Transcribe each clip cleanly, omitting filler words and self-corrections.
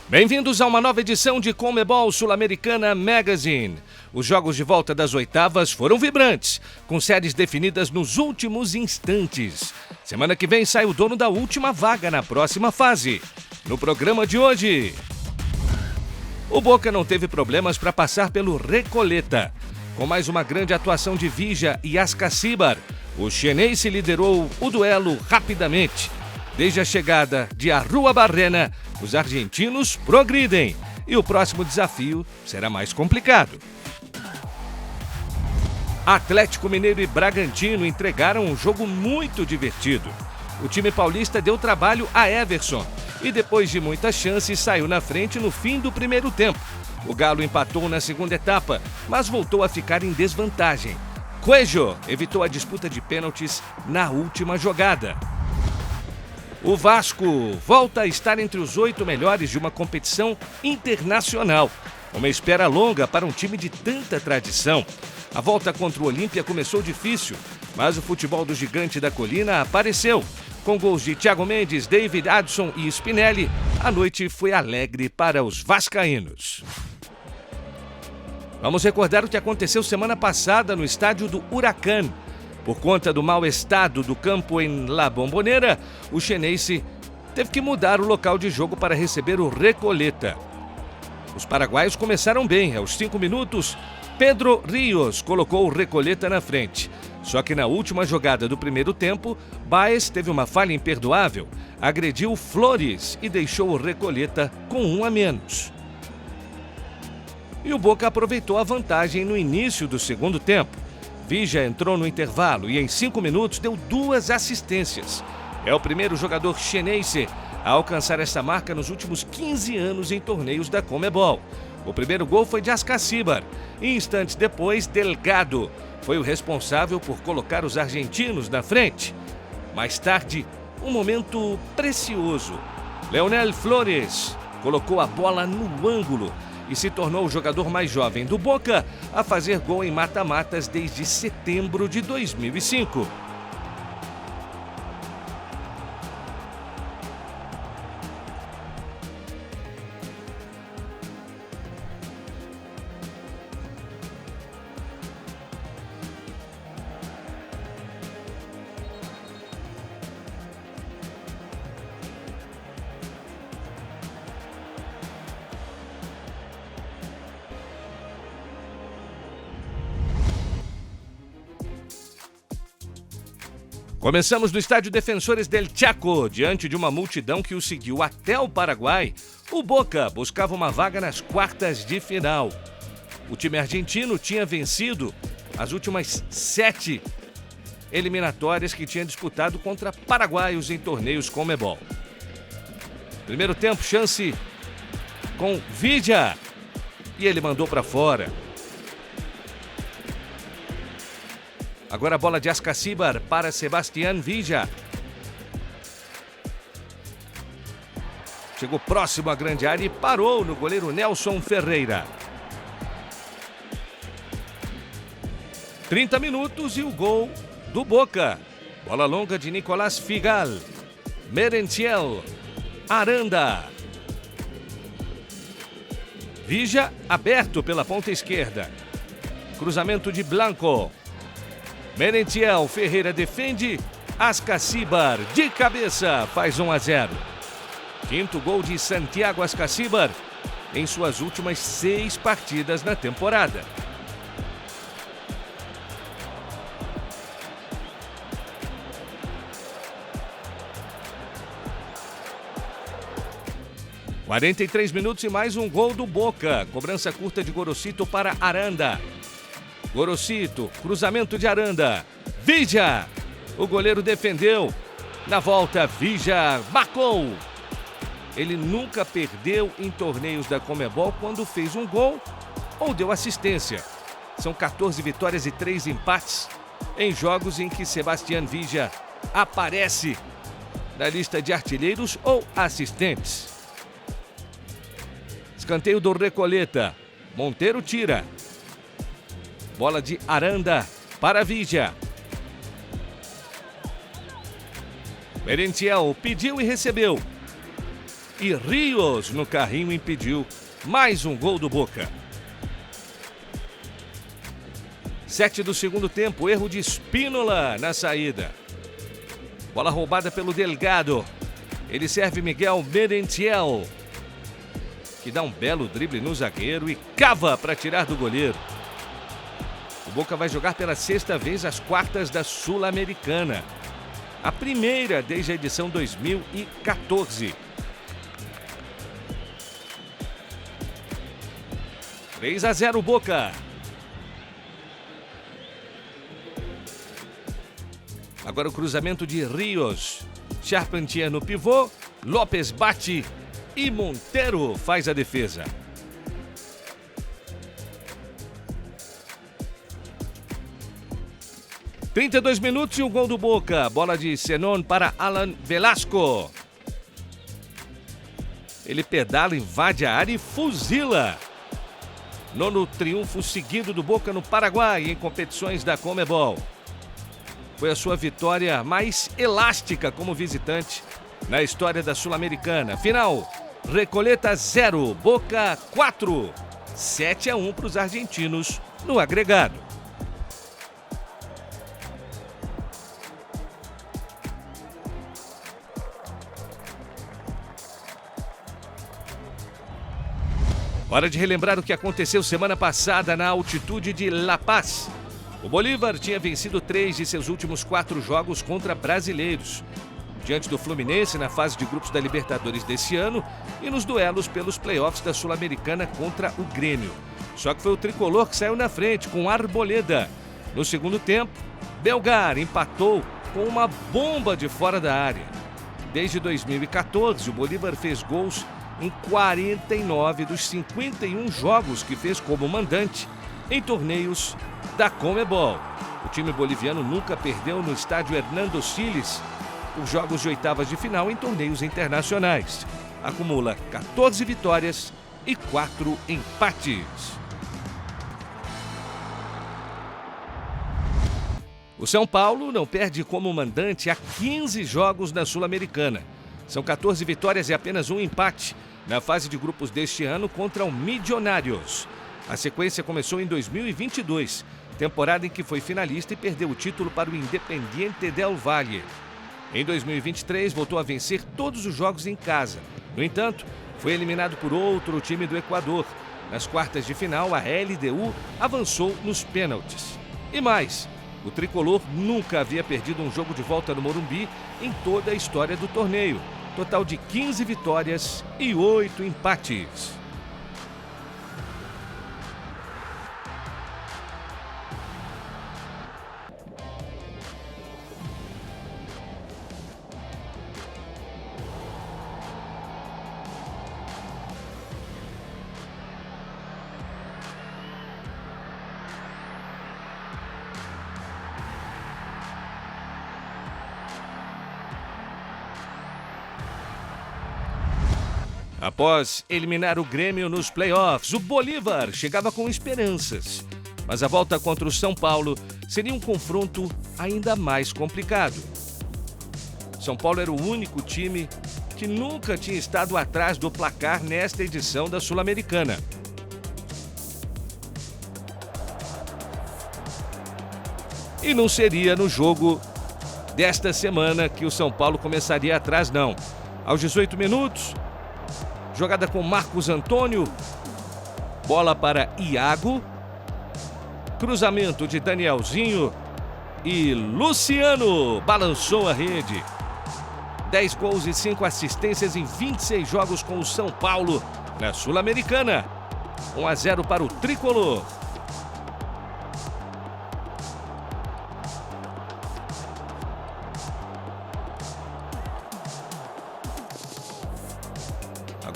Bem-vindos a uma nova edição de Conmebol Sul-Americana Magazine. Os jogos de volta das oitavas foram vibrantes, com séries definidas nos últimos instantes. Semana que vem sai o dono da última vaga na próxima fase. No programa de hoje, o Boca não teve problemas para passar pelo Recoleta. Com mais uma grande atuação de Villa e Ascacíbar, o Xeneize liderou o duelo rapidamente. Desde a chegada de Arruabarrena, os argentinos progridem e o próximo desafio será mais complicado. Atlético Mineiro e Bragantino entregaram um jogo muito divertido. O time paulista deu trabalho a Everson e depois de muitas chances saiu na frente no fim do primeiro tempo. O Galo empatou na segunda etapa, mas voltou a ficar em desvantagem. Coelho evitou a disputa de pênaltis na última jogada. O Vasco volta a estar entre os 8 melhores de uma competição internacional. Uma espera longa para um time de tanta tradição. A volta contra o Olímpia começou difícil, mas o futebol do Gigante da Colina apareceu. Com gols de Thiago Mendes, David Adson e Spinelli, a noite foi alegre para os vascaínos. Vamos recordar o que aconteceu semana passada no estádio do Huracan. Por conta do mau estado do campo em La Bombonera, o Xeneize teve que mudar o local de jogo para receber o Recoleta. Os paraguaios começaram bem. Aos 5 minutos, Pedro Rios colocou o Recoleta na frente. Só que na última jogada do primeiro tempo, Baez teve uma falha imperdoável, agrediu Flores e deixou o Recoleta com 1 a menos. E o Boca aproveitou a vantagem no início do segundo tempo. Villa entrou no intervalo e em 5 minutos deu 2 assistências. É o primeiro jogador xeneize a alcançar essa marca nos últimos 15 anos em torneios da Conmebol. O primeiro gol foi de Ascacíbar e instantes depois, Delgado foi o responsável por colocar os argentinos na frente. Mais tarde, um momento precioso. Leonel Flores colocou a bola no ângulo e se tornou o jogador mais jovem do Boca a fazer gol em mata-matas desde setembro de 2005. Começamos no estádio Defensores del Chaco, diante de uma multidão que o seguiu até o Paraguai. O Boca buscava uma vaga nas quartas de final. O time argentino tinha vencido as últimas 7 eliminatórias que tinha disputado contra paraguaios em torneios Conmebol. Primeiro tempo, chance com Villa e ele mandou para fora. Agora a bola de Ascacíbar para Sebastián Villa. Chegou próximo à grande área e parou no goleiro Nelson Ferreira. 30 minutos e o gol do Boca. Bola longa de Nicolás Figal. Merentiel. Aranda. Villa aberto pela ponta esquerda. Cruzamento de Blanco. Merentiel, Ferreira defende, Ascacíbar de cabeça faz 1 a 0. Quinto gol de Santiago Ascacíbar em suas últimas 6 partidas na temporada. – 43 minutos e mais um gol do Boca. Cobrança curta de Gorosito para Aranda. Gorosito, cruzamento de Aranda. Villa, o goleiro defendeu. Na volta, Villa marcou. Ele nunca perdeu em torneios da Conmebol quando fez um gol ou deu assistência. São 14 vitórias e 3 empates em jogos em que Sebastián Villa aparece na lista de artilheiros ou assistentes. Escanteio do Recoleta. Monteiro tira. Bola de Aranda para Villa. Merentiel pediu e recebeu. e Rios no carrinho impediu mais um gol do Boca. 7 do segundo tempo, erro de Spínola na saída. Bola roubada pelo Delgado. Ele serve Miguel Merentiel, que dá um belo drible no zagueiro e cava para tirar do goleiro. O Boca vai jogar pela 6ª vez as quartas da Sul-Americana. A primeira desde a edição 2014. 3-0 Boca. Agora o cruzamento de Rios. Charpentier no pivô, Lopes bate e Montero faz a defesa. – 32 minutos e o gol do Boca. Bola de Zenon para Alan Velasco. Ele pedala, invade a área e fuzila. 9º triunfo seguido do Boca no Paraguai em competições da Conmebol. Foi a sua vitória mais elástica como visitante na história da Sul-Americana. Final, Recoleta 0, Boca 4. 7-1 para os argentinos no agregado. Hora de relembrar o que aconteceu semana passada na altitude de La Paz. O Bolívar tinha vencido 3 de seus últimos 4 jogos contra brasileiros, diante do Fluminense na fase de grupos da Libertadores desse ano e nos duelos pelos playoffs da Sul-Americana contra o Grêmio. Só que foi o tricolor que saiu na frente com Arboleda. No segundo tempo, Belgar empatou com uma bomba de fora da área. Desde 2014, o Bolívar fez gols em 49 dos 51 jogos que fez como mandante em torneios da Conmebol. O time boliviano nunca perdeu no estádio Hernando Siles por jogos de oitavas de final em torneios internacionais. Acumula 14 vitórias e 4 empates. O São Paulo não perde como mandante há 15 jogos na Sul-Americana. São 14 vitórias e apenas um empate na fase de grupos deste ano contra o Millonarios. A sequência começou em 2022, temporada em que foi finalista e perdeu o título para o Independiente del Valle. Em 2023, voltou a vencer todos os jogos em casa. No entanto, foi eliminado por outro time do Equador. Nas quartas de final, a LDU avançou nos pênaltis. E mais, o tricolor nunca havia perdido um jogo de volta no Morumbi em toda a história do torneio. Total de 15 vitórias e 8 empates. Após eliminar o Grêmio nos playoffs, o Bolívar chegava com esperanças. Mas a volta contra o São Paulo seria um confronto ainda mais complicado. São Paulo era o único time que nunca tinha estado atrás do placar nesta edição da Sul-Americana. E não seria no jogo desta semana que o São Paulo começaria atrás, não. Aos 18 minutos... jogada com Marcos Antônio, bola para Iago, cruzamento de Danielzinho e Luciano balançou a rede. 10 gols e 5 assistências em 26 jogos com o São Paulo na Sul-Americana. 1-0 para o tricolor.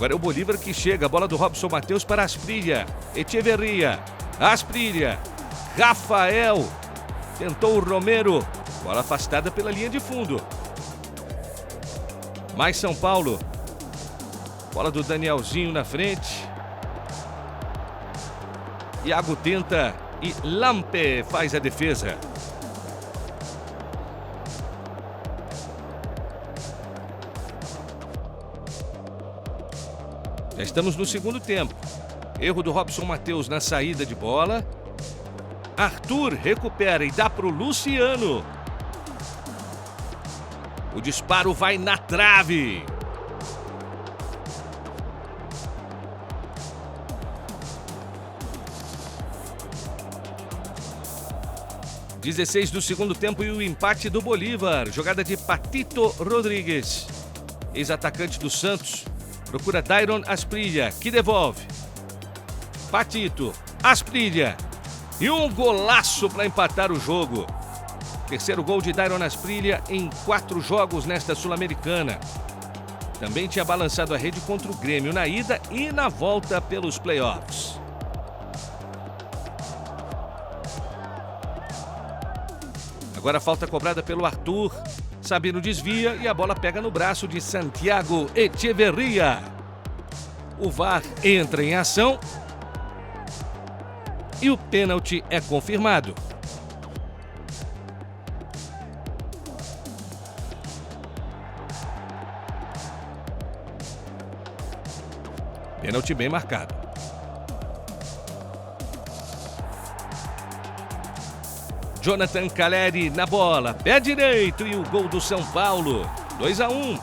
Agora é o Bolívar que chega, a bola do Robson Matheus para Asprilla, Echeverria, Asprilla, Rafael, tentou o Romero, bola afastada pela linha de fundo. Mais São Paulo, bola do Danielzinho na frente. Iago tenta e Lampe faz a defesa. Já estamos no segundo tempo. Erro do Robson Matheus na saída de bola. Arthur recupera e dá para o Luciano. O disparo vai na trave. (16 do segundo tempo e o empate do Bolívar. Jogada de Patito Rodrigues. Ex-atacante do Santos. Procura Dairon Asprilla, que devolve. Patito, Asprilla. E um golaço para empatar o jogo. Terceiro gol de Dairon Asprilla em 4 jogos nesta Sul-Americana. Também tinha balançado a rede contra o Grêmio na ida e na volta pelos playoffs. Agora a falta cobrada pelo Arthur. Sabino desvia e a bola pega no braço de Santiago Echeverria. O VAR entra em ação e o pênalti é confirmado. Pênalti bem marcado. Jonathan Caleri na bola, pé direito e o gol do São Paulo, 2-1.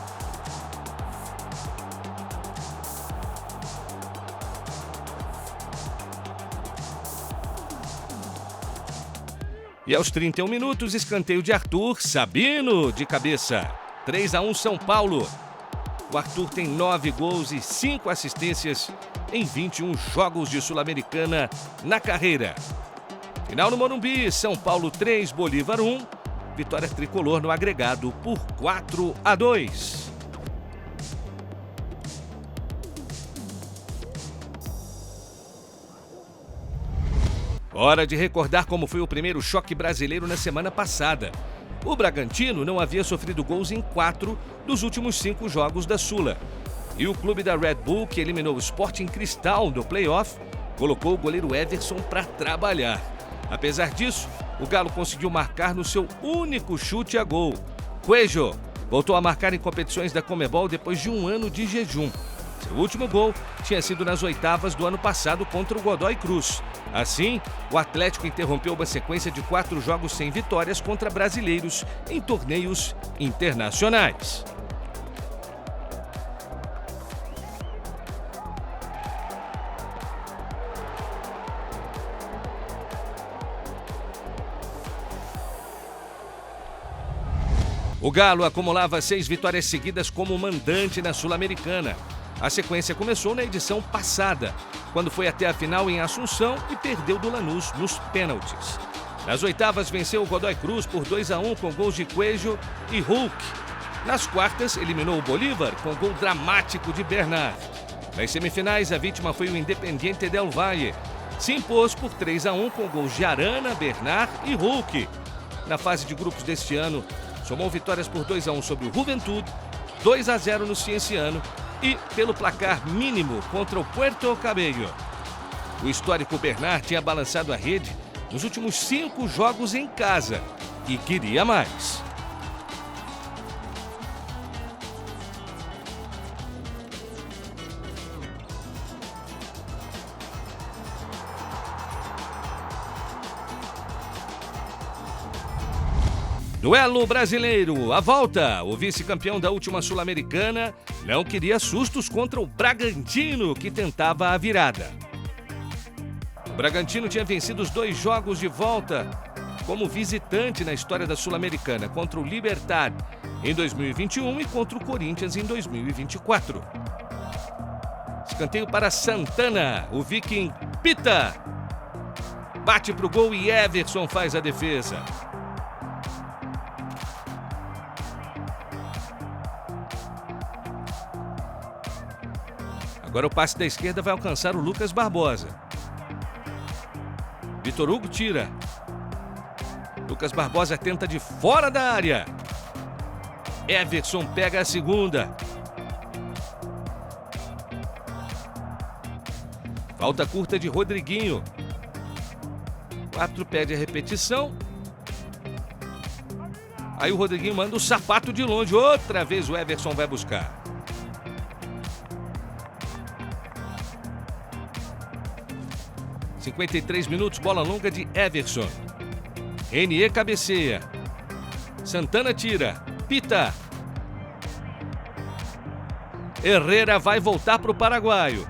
E aos 31 minutos, escanteio de Arthur, Sabino de cabeça, 3-1 São Paulo. O Arthur tem 9 gols e 5 assistências em 21 jogos de Sul-Americana na carreira. Final no Morumbi, São Paulo 3, Bolívar 1. Vitória tricolor no agregado por 4-2. Hora de recordar como foi o primeiro choque brasileiro na semana passada. O Bragantino não havia sofrido gols em 4 dos últimos 5 jogos da Sula. E o clube da Red Bull, que eliminou o Sporting Cristal no playoff, colocou o goleiro Everson para trabalhar. Apesar disso, o Galo conseguiu marcar no seu único chute a gol. Cuejo voltou a marcar em competições da Conmebol depois de um ano de jejum. Seu último gol tinha sido nas oitavas do ano passado contra o Godoy Cruz. Assim, o Atlético interrompeu uma sequência de 4 jogos sem vitórias contra brasileiros em torneios internacionais. O Galo acumulava 6 vitórias seguidas como mandante na Sul-Americana. A sequência começou na edição passada, quando foi até a final em Assunção e perdeu do Lanús nos pênaltis. Nas oitavas, venceu o Godoy Cruz por 2-1 com gols de Cuejo e Hulk. Nas quartas, eliminou o Bolívar com gol dramático de Bernard. Nas semifinais, a vítima foi o Independiente del Valle. Se impôs por 3-1 com gols de Arana, Bernard e Hulk. Na fase de grupos deste ano, somou vitórias por 2-1 sobre o Juventude, 2-0 no Cienciano e pelo placar mínimo contra o Puerto Cabello. O histórico Bernard tinha balançado a rede nos últimos 5 jogos em casa e queria mais. Duelo brasileiro, a volta. O vice-campeão da última Sul-Americana não queria sustos contra o Bragantino, que tentava a virada. O Bragantino tinha vencido os 2 jogos de volta como visitante na história da Sul-Americana, contra o Libertad em 2021 e contra o Corinthians em 2024. Escanteio para Santana, o Viking pita. Bate pro gol e Everson faz a defesa. Agora o passe da esquerda vai alcançar o Lucas Barbosa. Vitor Hugo tira. Lucas Barbosa tenta de fora da área. Everson pega a segunda. Falta curta de Rodriguinho. O árbitro pede a repetição. Aí o Rodriguinho manda o sapato de longe. Outra vez o Everson vai buscar. 53 minutos, bola longa de Everson. Renier cabeceia. Santana tira. Pita. Herrera vai voltar para o paraguaio.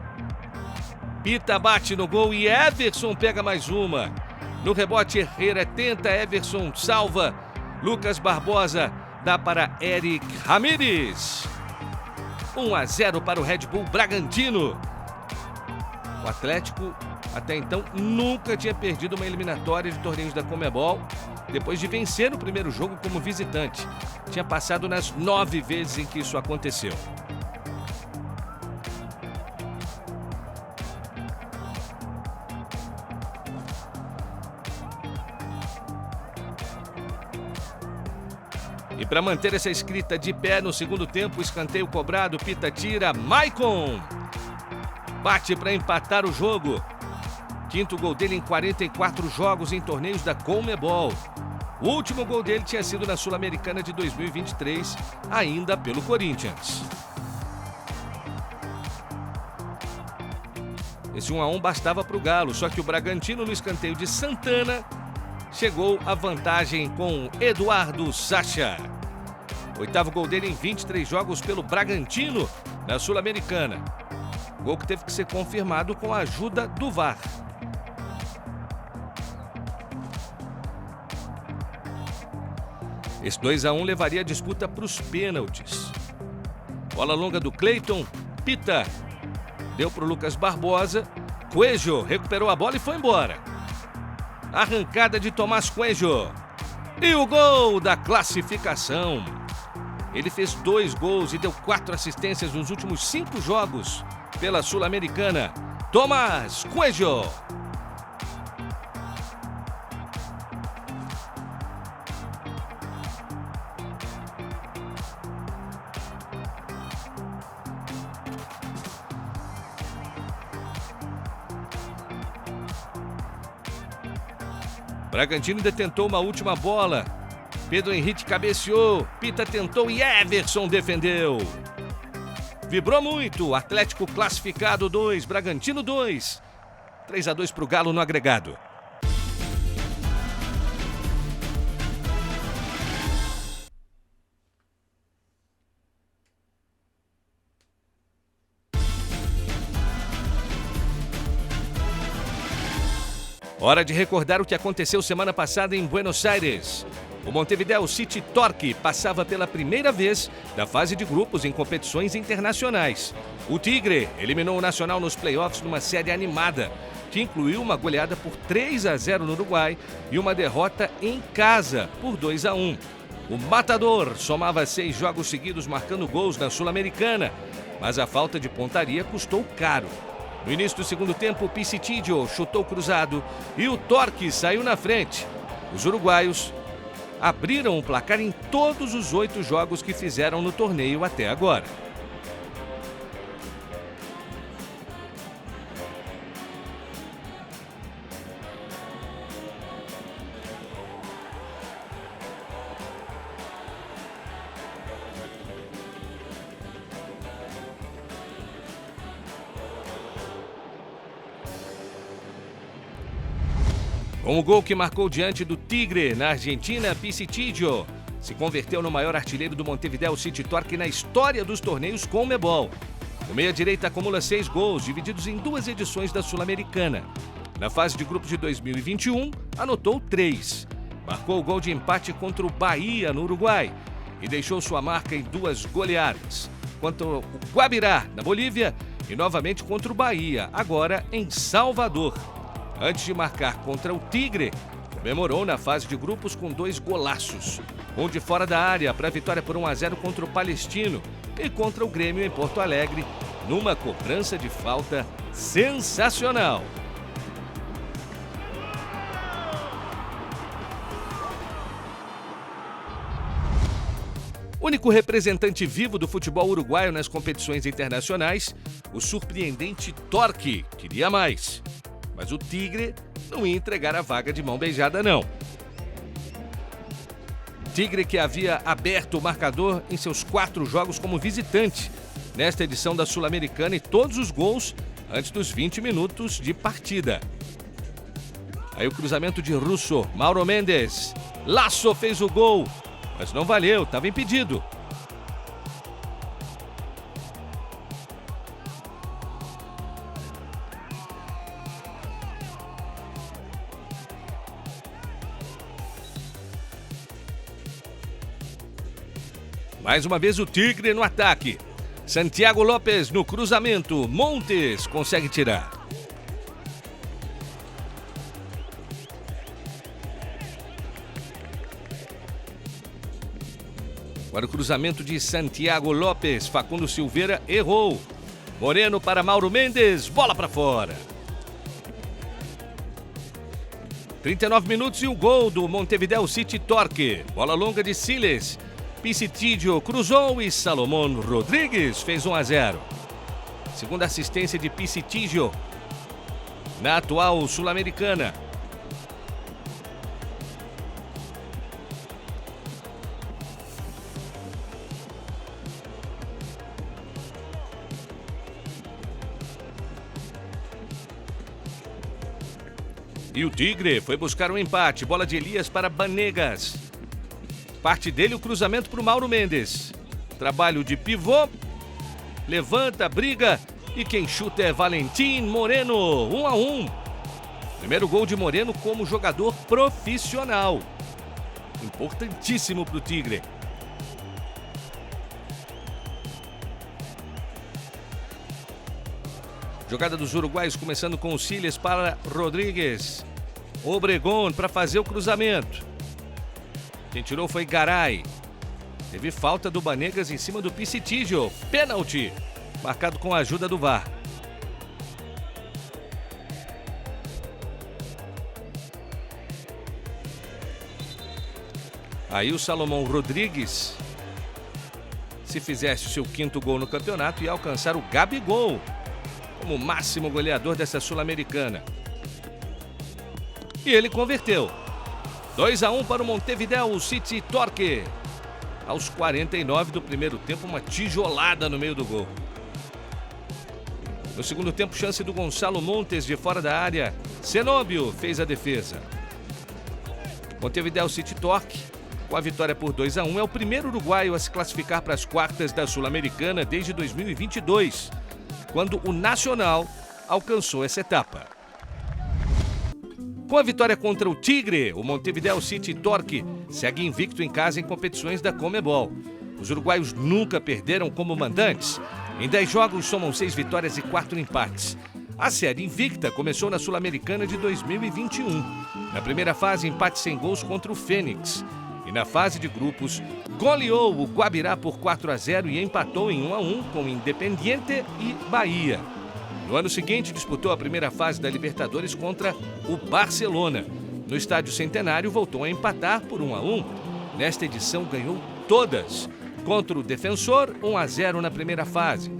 Pita bate no gol e Everson pega mais uma. No rebote, Herrera tenta, Everson salva. Lucas Barbosa dá para Eric Ramírez. 1-0 para o Red Bull Bragantino. O Atlético, até então, nunca tinha perdido uma eliminatória de torneios da Conmebol, depois de vencer o primeiro jogo como visitante. Tinha passado nas 9 vezes em que isso aconteceu. E para manter essa escrita de pé no segundo tempo, escanteio cobrado, Pita tira, Maicon bate para empatar o jogo. Quinto gol dele em 44 jogos em torneios da Conmebol. O último gol dele tinha sido na Sul-Americana de 2023, ainda pelo Corinthians. Esse 1-1 bastava para o Galo, só que o Bragantino, no escanteio de Santana, chegou à vantagem com Eduardo Sacha. Oitavo gol dele em 23 jogos pelo Bragantino na Sul-Americana. Gol que teve que ser confirmado com a ajuda do VAR. Esse 2-1 levaria a disputa para os pênaltis. Bola longa do Cleiton, Pita. Deu para o Lucas Barbosa. Coelho recuperou a bola e foi embora. Arrancada de Tomás Coelho. E o gol da classificação. Ele fez 2 gols e deu 4 assistências nos últimos 5 jogos pela Sul-Americana. Tomás Coelho. Bragantino ainda tentou uma última bola. Pedro Henrique cabeceou, Pita tentou e Everson defendeu. Vibrou muito, Atlético classificado 2, Bragantino 2. 3-2 para o Galo no agregado. Hora de recordar o que aconteceu semana passada em Buenos Aires. O Montevideo City Torque passava pela primeira vez da fase de grupos em competições internacionais. O Tigre eliminou o Nacional nos playoffs numa série animada, que incluiu uma goleada por 3-0 no Uruguai e uma derrota em casa por 2-1. O Matador somava 6 jogos seguidos marcando gols na Sul-Americana, mas a falta de pontaria custou caro. No início do segundo tempo, o Picitidio chutou cruzado e o Torque saiu na frente. Os uruguaios abriram o placar em todos os 8 jogos que fizeram no torneio até agora. Com o gol que marcou diante do Tigre na Argentina, Picitidio se converteu no maior artilheiro do Montevideo City Torque na história dos torneios Conmebol. O meia-direita acumula 6 gols, divididos em 2 edições da Sul-Americana. Na fase de grupos de 2021, anotou 3. Marcou o gol de empate contra o Bahia, no Uruguai, e deixou sua marca em 2 goleadas, contra o Guabirá, na Bolívia, e novamente contra o Bahia, agora em Salvador. Antes de marcar contra o Tigre, comemorou na fase de grupos com 2 golaços. Um de fora da área para a vitória por 1-0 contra o Palestino e contra o Grêmio em Porto Alegre, numa cobrança de falta sensacional. Único representante vivo do futebol uruguaio nas competições internacionais, o surpreendente Torque queria mais. Mas o Tigre não ia entregar a vaga de mão beijada, não. Tigre que havia aberto o marcador em seus 4 jogos como visitante nesta edição da Sul-Americana e todos os gols antes dos 20 minutos de partida. Aí o cruzamento de Russo, Mauro Mendes. Lasso fez o gol, mas não valeu, estava impedido. Mais uma vez o Tigre no ataque. Santiago Lopes no cruzamento. Montes consegue tirar. Agora o cruzamento de Santiago Lopes. Facundo Silveira errou. Moreno para Mauro Mendes. Bola para fora. 39 minutos e o gol do Montevideo City Torque. Bola longa de Siles. Picitídio cruzou e Salomón Rodrigues fez 1-0. Segunda assistência de Picitídio na atual Sul-Americana. E o Tigre foi buscar um empate. Bola de Elias para Banegas. Parte dele o cruzamento para o Mauro Mendes. Trabalho de pivô. Levanta, briga. E quem chuta é Valentim Moreno. 1-1. Primeiro gol de Moreno como jogador profissional. Importantíssimo para o Tigre. Jogada dos uruguaios começando com o Siles para Rodrigues. Obregon para fazer o cruzamento. Quem tirou foi Garay. Teve falta do Banegas em cima do Picitídio. Pênalti. Marcado com a ajuda do VAR. Aí o Salomón Rodrigues, se fizesse o seu quinto gol no campeonato, ia alcançar o Gabigol como máximo goleador dessa Sul-Americana. E ele converteu. 2-1 para o Montevideo City Torque. Aos 49 do primeiro tempo, uma tijolada no meio do gol. No segundo tempo, chance do Gonçalo Montes de fora da área. Cenóbio fez a defesa. Montevideo City Torque, com a vitória por 2-1, é o primeiro uruguaio a se classificar para as quartas da Sul-Americana desde 2022, quando o Nacional alcançou essa etapa. Com a vitória contra o Tigre, o Montevideo City Torque segue invicto em casa em competições da Conmebol. Os uruguaios nunca perderam como mandantes. Em 10 jogos, somam 6 vitórias e 4 empates. A série invicta começou na Sul-Americana de 2021. Na primeira fase, empate sem gols contra o Fênix. E na fase de grupos, goleou o Guabirá por 4-0 e empatou em 1-1 com Independiente e Bahia. No ano seguinte, disputou a primeira fase da Libertadores contra o Barcelona. No Estádio Centenário, voltou a empatar por 1-1. Nesta edição, ganhou todas. Contra o Defensor, 1-0 na primeira fase.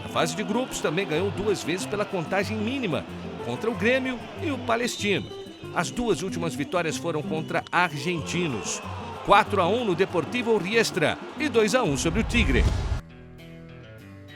Na fase de grupos, também ganhou 2 vezes pela contagem mínima, contra o Grêmio e o Palestino. As 2 últimas vitórias foram contra argentinos. 4-1 no Deportivo Riestra e 2-1 sobre o Tigre.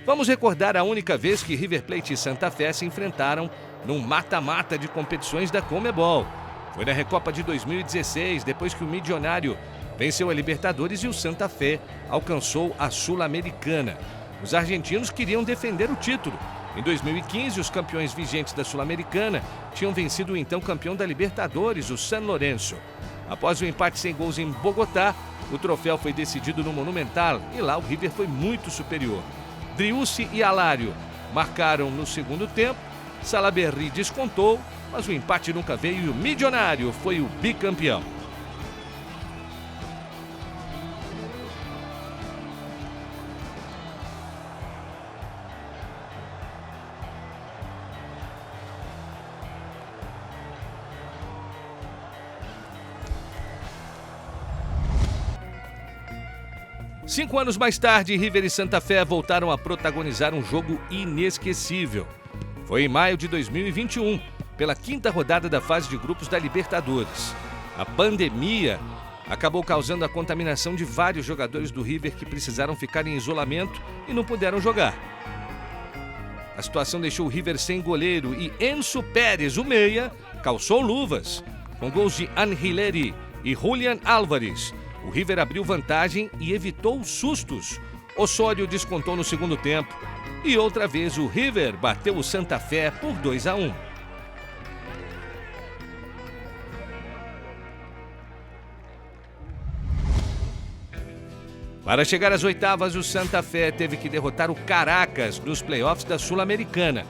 Vamos recordar a única vez que River Plate e Santa Fé se enfrentaram num mata-mata de competições da Conmebol. Foi na Recopa de 2016, depois que o Milionário venceu a Libertadores e o Santa Fé alcançou a Sul-Americana. Os argentinos queriam defender o título. Em 2015, os campeões vigentes da Sul-Americana tinham vencido o então campeão da Libertadores, o San Lorenzo. Após o empate sem gols em Bogotá, o troféu foi decidido no Monumental e lá o River foi muito superior. Driussi e Alário marcaram no segundo tempo, Salaberry descontou, mas o empate nunca veio e o Milionário foi o bicampeão. Cinco anos mais tarde, River e Santa Fé voltaram a protagonizar um jogo inesquecível. Foi em maio de 2021, pela 5ª rodada da fase de grupos da Libertadores. A pandemia acabou causando a contaminação de vários jogadores do River que precisaram ficar em isolamento e não puderam jogar. A situação deixou o River sem goleiro e Enzo Pérez, o meia, calçou luvas. Com gols de Angileri e Julian Álvares, o River abriu vantagem e evitou sustos. Osório descontou no segundo tempo. E outra vez o River bateu o Santa Fé por 2-1. Para chegar às oitavas, o Santa Fé teve que derrotar o Caracas nos playoffs da Sul-Americana.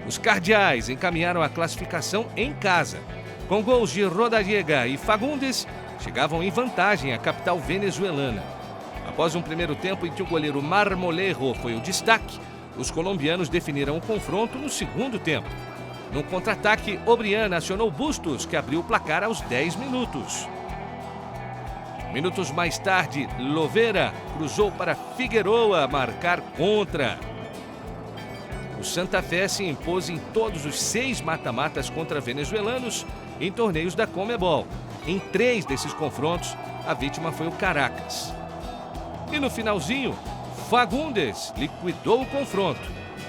Os Cardeais encaminharam a classificação em casa. Com gols de Rodallega e Fagundes, chegavam em vantagem à capital venezuelana. Após um primeiro tempo em que o goleiro Marmolejo foi o destaque, os colombianos definiram o confronto no segundo tempo. No contra-ataque, Obrian acionou Bustos, que abriu o placar aos 10 minutos. Minutos mais tarde, Lovera cruzou para Figueroa marcar contra. O Santa Fé se impôs em todos os 6 mata-matas contra venezuelanos em torneios da Conmebol. Em 3 desses confrontos, a vítima foi o Caracas. E no finalzinho, Fagundes liquidou o confronto.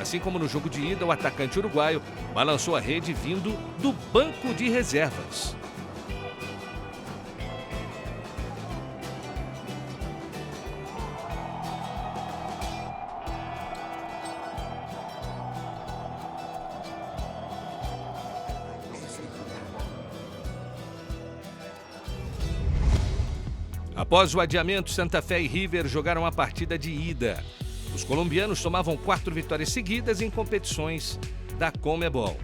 Assim como no jogo de ida, o atacante uruguaio balançou a rede vindo do banco de reservas. Após o adiamento, Santa Fé e River jogaram a partida de ida. Os colombianos tomavam 4 vitórias seguidas em competições da Conmebol.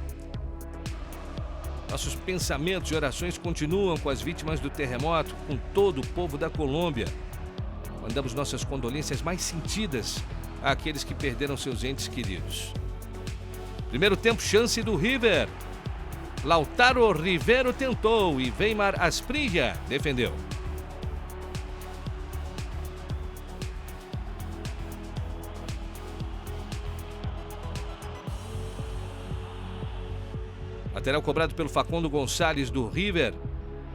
Nossos pensamentos e orações continuam com as vítimas do terremoto, com todo o povo da Colômbia. Mandamos nossas condolências mais sentidas àqueles que perderam seus entes queridos. Primeiro tempo, chance do River. Lautaro Rivero tentou e Weimar Asprilla defendeu. Lateral cobrado pelo Facundo Gonçalves do River.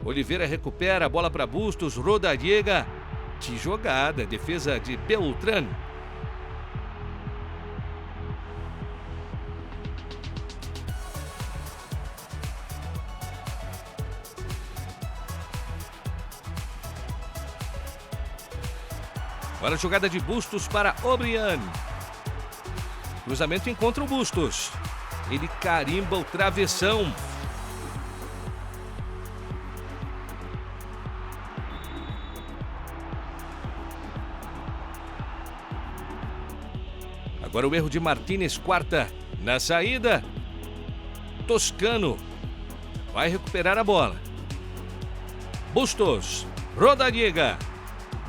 Oliveira recupera a bola para Bustos. Rodallega. Que jogada. Defesa de Beltrán. Agora a jogada de Bustos para Obrian. Cruzamento encontra o Bustos. Ele carimba o travessão. Agora o erro de Martínez, quarta na saída. Toscano vai recuperar a bola. Bustos, Rodallega.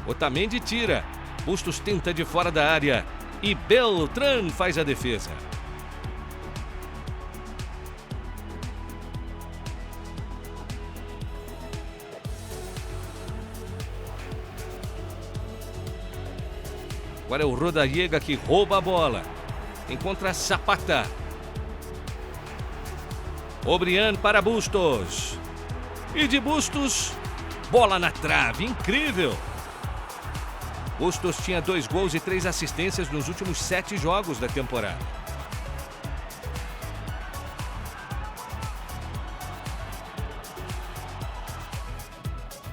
Otamendi tira. Bustos tenta de fora da área. E Beltrán faz a defesa. Agora é o Rodallega que rouba a bola. Encontra Zapata. Obrian para Bustos. E de Bustos, bola na trave. Incrível. Bustos tinha 2 gols e 3 assistências nos últimos 7 jogos da temporada.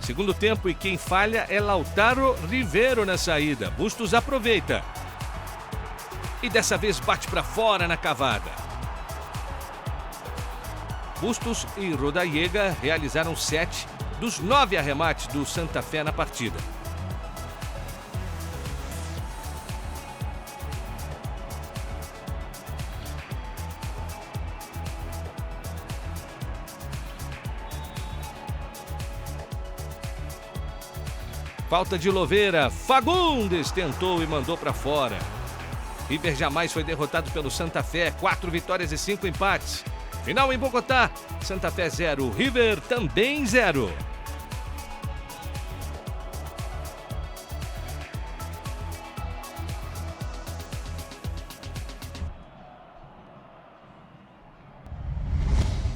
Segundo tempo e quem falha é Lautaro Rivero na saída. Bustos aproveita. E dessa vez bate para fora na cavada. Bustos e Rodallega realizaram 7 dos 9 arremates do Santa Fé na partida. Falta de Lovera, Fagundes tentou e mandou para fora. River jamais foi derrotado pelo Santa Fé, 4 vitórias e 5 empates. Final em Bogotá, Santa Fé 0, River também 0.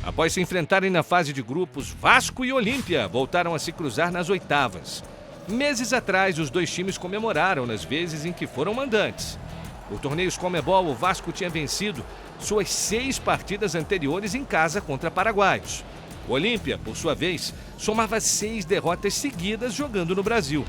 Após se enfrentarem na fase de grupos, Vasco e Olímpia voltaram a se cruzar nas oitavas. Meses atrás, os 2 times comemoraram nas vezes em que foram mandantes. Por torneios Conmebol, o Vasco tinha vencido suas 6 partidas anteriores em casa contra paraguaios. O Olímpia, por sua vez, somava 6 derrotas seguidas jogando no Brasil.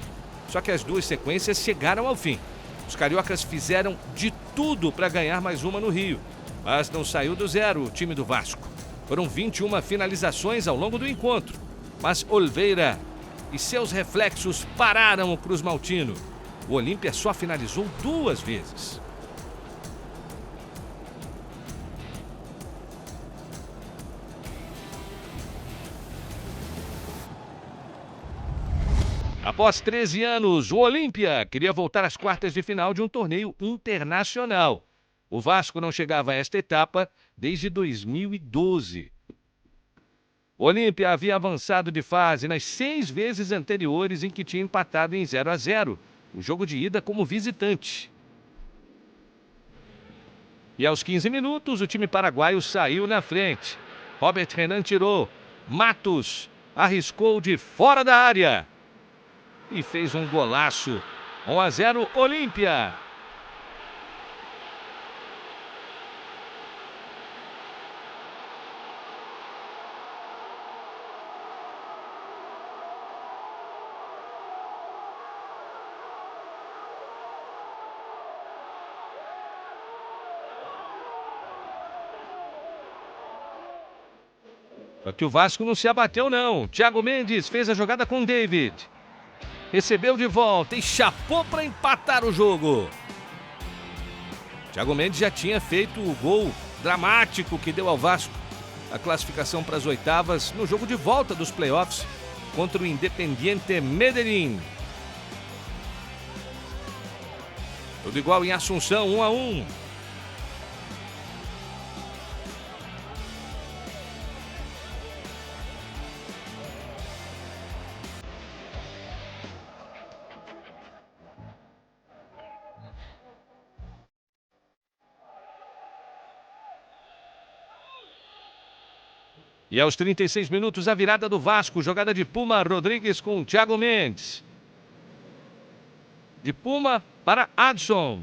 Só que as 2 sequências chegaram ao fim. Os cariocas fizeram de tudo para ganhar mais uma no Rio, mas não saiu do zero o time do Vasco. Foram 21 finalizações ao longo do encontro, mas Oliveira e seus reflexos pararam o Cruz Maltino. O Olímpia só finalizou 2 vezes. Após 13 anos, o Olímpia queria voltar às quartas de final de um torneio internacional. O Vasco não chegava a esta etapa desde 2012. O Olímpia havia avançado de fase nas 6 vezes anteriores em que tinha empatado em 0-0, o jogo de ida como visitante. E aos 15 minutos, o time paraguaio saiu na frente. Robert Renan tirou. Matos arriscou de fora da área e fez um golaço. 1-0 Olímpia. Só que o Vasco não se abateu não. Thiago Mendes fez a jogada com David. Recebeu de volta e chapou para empatar o jogo. Thiago Mendes já tinha feito o gol dramático que deu ao Vasco a classificação para as oitavas no jogo de volta dos playoffs contra o Independiente Medellín. Tudo igual em Assunção, 1-1. E aos 36 minutos, a virada do Vasco. Jogada de Puma Rodrigues com Thiago Mendes. De Puma para Adson.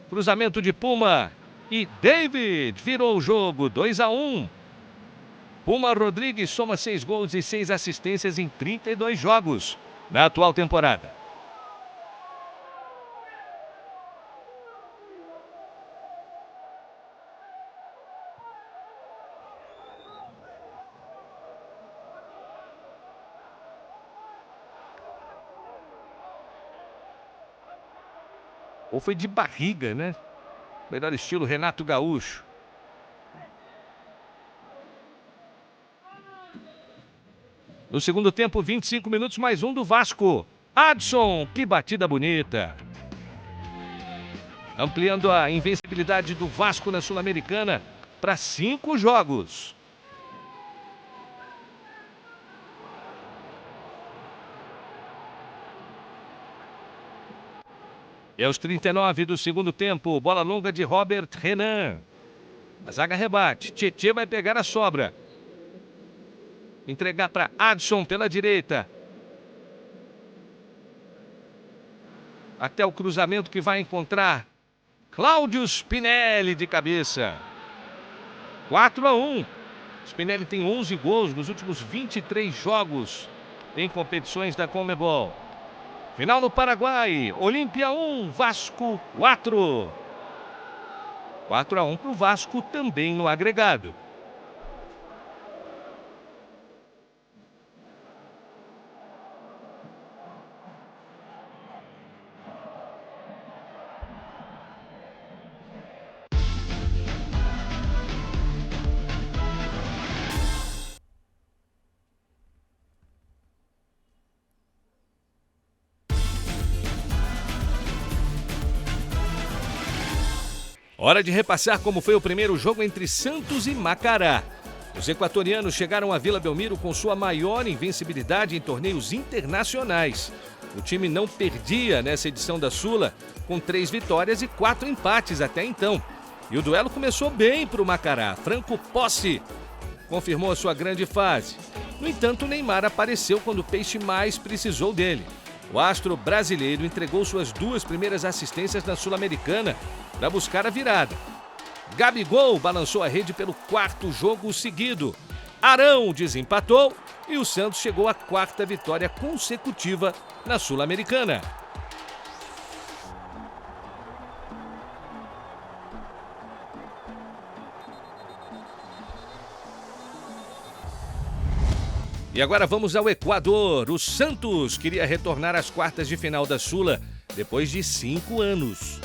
Cruzamento de Puma. E David virou o jogo. 2-1. Puma Rodrigues soma 6 gols e 6 assistências em 32 jogos na atual temporada. Ou foi de barriga, né? Melhor estilo Renato Gaúcho. No segundo tempo, 25 minutos, mais um do Vasco. Adson, que batida bonita. Ampliando a invencibilidade do Vasco na Sul-Americana para 5 jogos. E aos 39 do segundo tempo, bola longa de Robert Renan. A zaga rebate. Tietê vai pegar a sobra. Entregar para Adson pela direita. Até o cruzamento que vai encontrar Cláudio Spinelli de cabeça. 4-1. Spinelli tem 11 gols nos últimos 23 jogos em competições da Conmebol. Final no Paraguai, Olímpia 1, Vasco 4. 4-1 para o Vasco também no agregado. Hora de repassar como foi o primeiro jogo entre Santos e Macará. Os equatorianos chegaram à Vila Belmiro com sua maior invencibilidade em torneios internacionais. O time não perdia nessa edição da Sula, com 3 vitórias e 4 empates até então. E o duelo começou bem para o Macará. Franco Posse confirmou a sua grande fase. No entanto, Neymar apareceu quando o Peixe mais precisou dele. O astro brasileiro entregou suas 2 primeiras assistências na Sul-Americana para buscar a virada. Gabigol balançou a rede pelo quarto jogo seguido. Arão desempatou e o Santos chegou à quarta vitória consecutiva na Sul-Americana. E agora vamos ao Equador. O Santos queria retornar às quartas de final da Sula depois de 5 anos.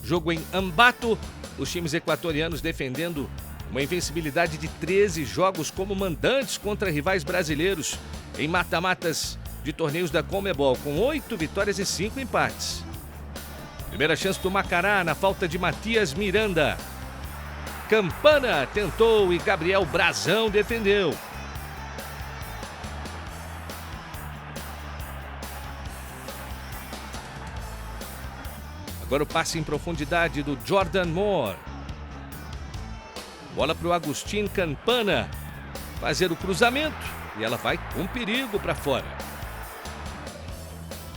Jogo em Ambato, os times equatorianos defendendo uma invencibilidade de 13 jogos como mandantes contra rivais brasileiros em mata-matas de torneios da Conmebol, com 8 vitórias e 5 empates. Primeira chance do Macará na falta de Matias Miranda. Campana tentou e Gabriel Brazão defendeu. Agora o passe em profundidade do Jordan Moore. Bola para o Agustín Campana fazer o cruzamento e ela vai com perigo para fora.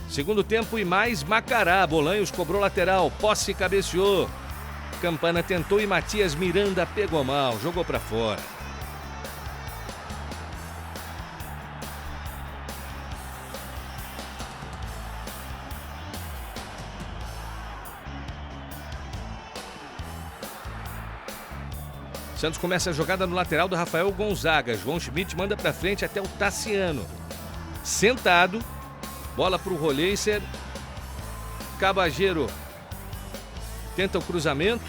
Segundo tempo e mais Macará. Bolanhos cobrou lateral, Posse cabeceou. Campana tentou e Matias Miranda pegou mal, jogou para fora. Santos começa a jogada no lateral do Rafael Gonzaga. João Schmidt manda para frente até o Tassiano. Sentado, bola para o Roleiser. Cabageiro tenta o cruzamento.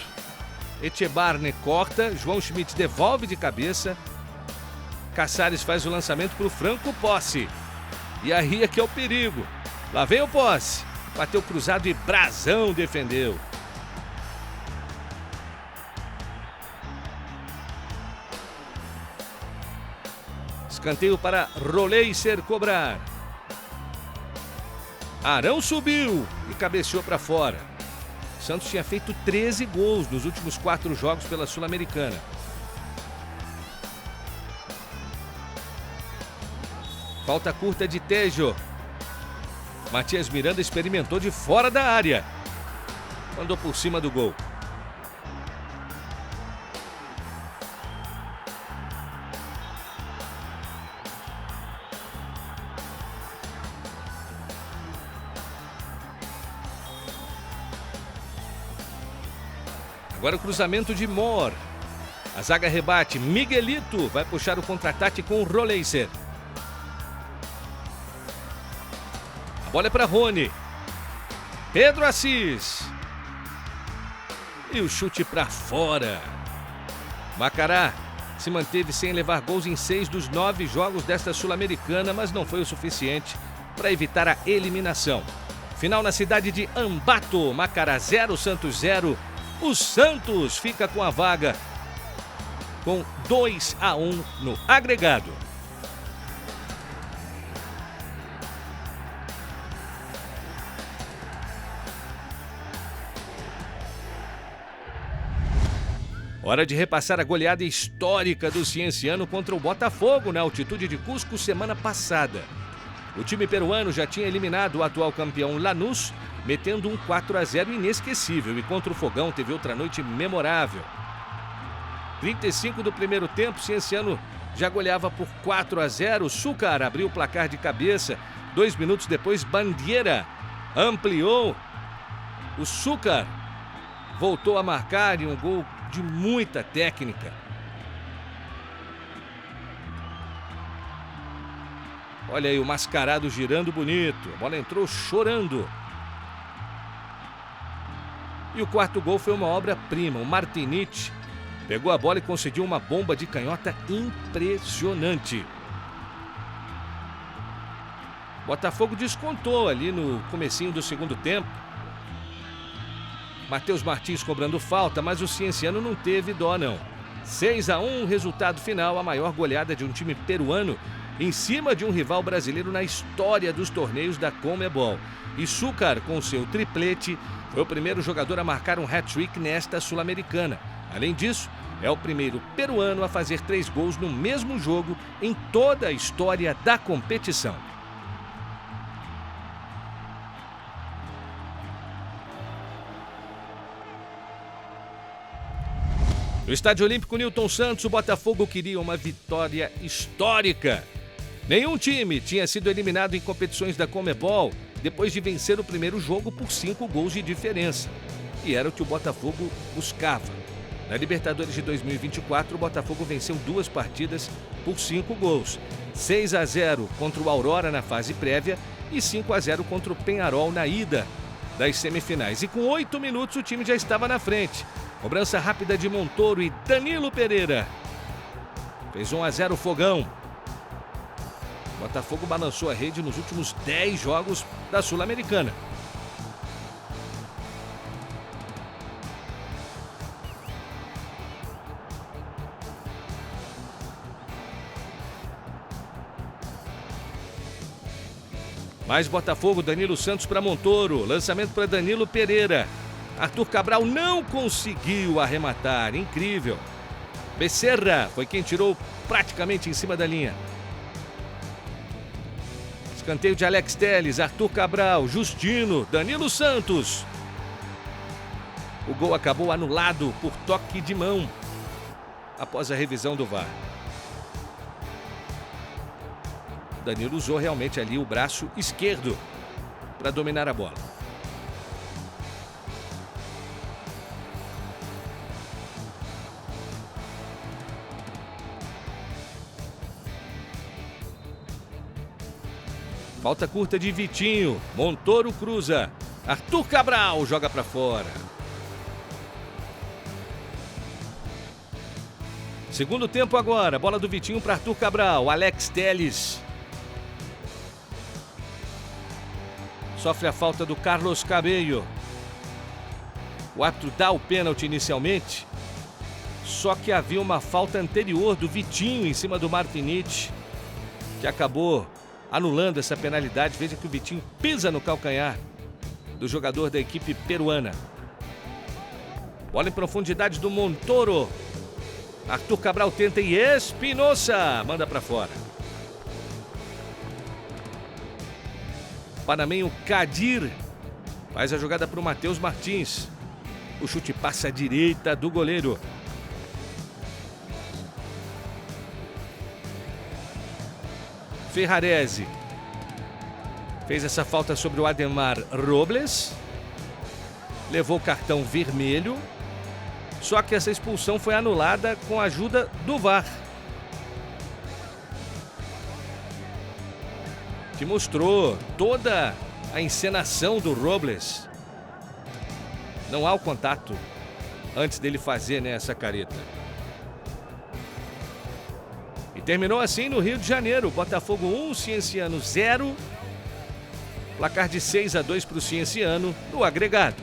Echebarne corta. João Schmidt devolve de cabeça. Caçares faz o lançamento para o Franco Posse. E aí é que é o perigo. Lá vem o Posse. Bateu cruzado e Brazão defendeu. Escanteio para Roleiser cobrar. Arão subiu e cabeceou para fora. Santos tinha feito 13 gols nos últimos 4 jogos pela Sul-Americana. Falta curta de Tejo. Matias Miranda experimentou de fora da área. Mandou por cima do gol. Agora o cruzamento de Moore. A zaga rebate. Miguelito vai puxar o contra-ataque com o Roleiser. A bola é para Rony. Pedro Assis. E o chute para fora. Macará se manteve sem levar gols em 6 dos 9 jogos desta Sul-Americana, mas não foi o suficiente para evitar a eliminação. Final na cidade de Ambato. Macará 0, Santos 0. O Santos fica com a vaga com 2-1 no agregado. Hora de repassar a goleada histórica do Cienciano contra o Botafogo na altitude de Cusco semana passada. O time peruano já tinha eliminado o atual campeão Lanús, metendo um 4-0 inesquecível, e contra o Fogão teve outra noite memorável. 35 do primeiro tempo, Cienciano já goleava por 4-0. Súcar abriu o placar de cabeça. 2 minutos depois, Bandeira ampliou. O Súcar voltou a marcar em um gol de muita técnica. Olha aí o Mascarado girando bonito. A bola entrou chorando. E o quarto gol foi uma obra-prima. O Martinich pegou a bola e conseguiu uma bomba de canhota impressionante. Botafogo descontou ali no comecinho do segundo tempo. Matheus Martins cobrando falta, mas o Cienciano não teve dó não. 6-1, resultado final, a maior goleada de um time peruano em cima de um rival brasileiro na história dos torneios da Conmebol. E Súcar, com seu triplete, foi o primeiro jogador a marcar um hat-trick nesta Sul-Americana. Além disso, é o primeiro peruano a fazer 3 gols no mesmo jogo em toda a história da competição. No Estádio Olímpico Newton Santos, o Botafogo queria uma vitória histórica. Nenhum time tinha sido eliminado em competições da Conmebol depois de vencer o primeiro jogo por 5 gols de diferença. E era o que o Botafogo buscava. Na Libertadores de 2024, o Botafogo venceu 2 partidas por 5 gols. 6-0 contra o Aurora na fase prévia e 5-0 contra o Peñarol na ida das semifinais. E com 8 minutos o time já estava na frente. Cobrança rápida de Montoro e Danilo Pereira. Fez 1-0 o Fogão. O Botafogo balançou a rede nos últimos 10 jogos da Sul-Americana. Mais Botafogo, Danilo Santos para Montoro. Lançamento para Danilo Pereira. Arthur Cabral não conseguiu arrematar. Incrível. Becerra foi quem tirou praticamente em cima da linha. Escanteio de Alex Telles, Arthur Cabral, Justino, Danilo Santos. O gol acabou anulado por toque de mão após a revisão do VAR. Danilo usou realmente ali o braço esquerdo para dominar a bola. Falta curta de Vitinho. Montoro cruza. Arthur Cabral joga para fora. Segundo tempo agora. Bola do Vitinho para Arthur Cabral. Alex Telles. Sofre a falta do Carlos Cabello. O árbitro dá o pênalti inicialmente. Só que havia uma falta anterior do Vitinho em cima do Martinich, que acabou anulando essa penalidade. Veja que o Vitinho pisa no calcanhar do jogador da equipe peruana. Bola em profundidade do Montoro. Arthur Cabral tenta e Espinosa manda para fora. Panamenho Kadir faz a jogada para o Matheus Martins. O chute passa à direita do goleiro. Ferrarese fez essa falta sobre o Ademar Robles. Levou cartão vermelho. Só que essa expulsão foi anulada com a ajuda do VAR, que mostrou toda a encenação do Robles. Não há o contato antes dele fazer essa careta. E terminou assim no Rio de Janeiro. Botafogo 1, Cienciano 0. Placar de 6-2 para o Cienciano no agregado.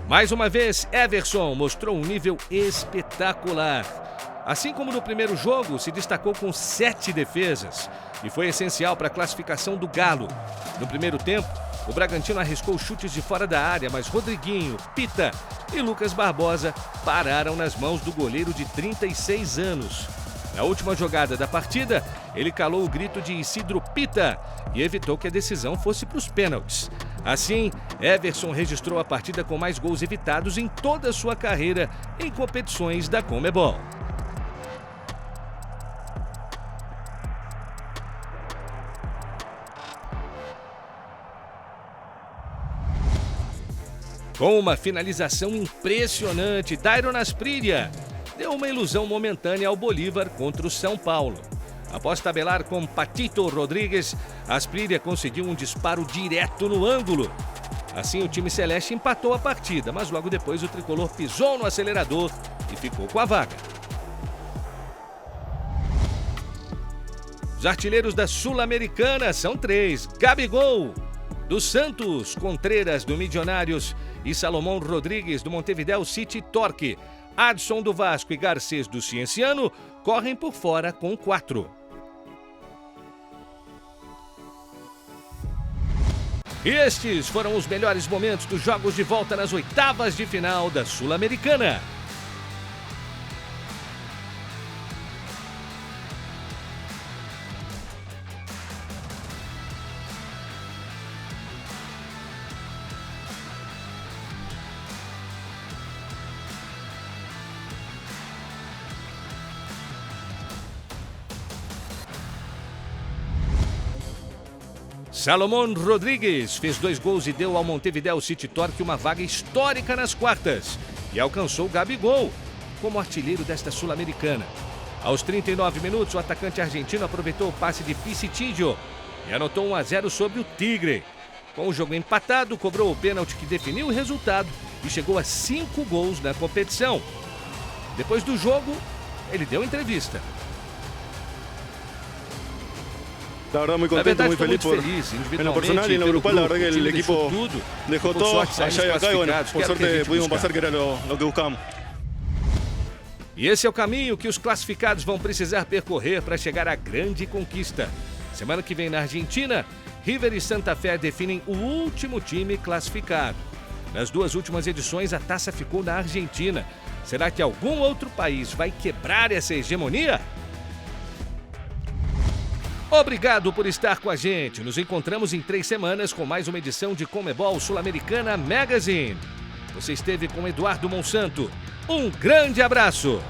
Mais uma vez, Everson mostrou um nível espetacular. Assim como no primeiro jogo, se destacou com 7 defesas e foi essencial para a classificação do Galo. No primeiro tempo, o Bragantino arriscou chutes de fora da área, mas Rodriguinho, Pita e Lucas Barbosa pararam nas mãos do goleiro de 36 anos. Na última jogada da partida, ele calou o grito de Isidro Pita e evitou que a decisão fosse para os pênaltis. Assim, Everson registrou a partida com mais gols evitados em toda a sua carreira em competições da Conmebol. Com uma finalização impressionante, Dairon Asprilla deu uma ilusão momentânea ao Bolívar contra o São Paulo. Após tabelar com Patito Rodrigues, Asprilla conseguiu um disparo direto no ângulo. Assim, o time celeste empatou a partida, mas logo depois o tricolor pisou no acelerador e ficou com a vaga. Os artilheiros da Sul-Americana são 3. Gabigol, do Santos, Contreras, do Milionários e Salomão Rodrigues, do Montevideo City Torque. Adson, do Vasco, e Garcês, do Cienciano, correm por fora com 4. E estes foram os melhores momentos dos jogos de volta nas oitavas de final da Sul-Americana. Salomón Rodríguez fez 2 gols e deu ao Montevideo City Torque uma vaga histórica nas quartas e alcançou Gabigol como artilheiro desta Sul-Americana. Aos 39 minutos, o atacante argentino aproveitou o passe de Picitillo e anotou 1-0 sobre o Tigre. Com o jogo empatado, cobrou o pênalti que definiu o resultado e chegou a 5 gols na competição. Depois do jogo, ele deu entrevista. La verdad muy contento, muy feliz en lo personal y en lo grupal. La verdad que el equipo dejó todo allá y acá y bueno, por suerte pudimos pasar, que era lo que buscábamos. E esse é o caminho que os classificados vão precisar percorrer para chegar à grande conquista. Semana que vem na Argentina, River e Santa Fé definem o último time classificado. Nas 2 últimas edições, a taça ficou na Argentina. Será que algum outro país vai quebrar essa hegemonia? Obrigado por estar com a gente. Nos encontramos em 3 semanas com mais uma edição de Conmebol Sul-Americana Magazine. Você esteve com Eduardo Monsanto. Um grande abraço!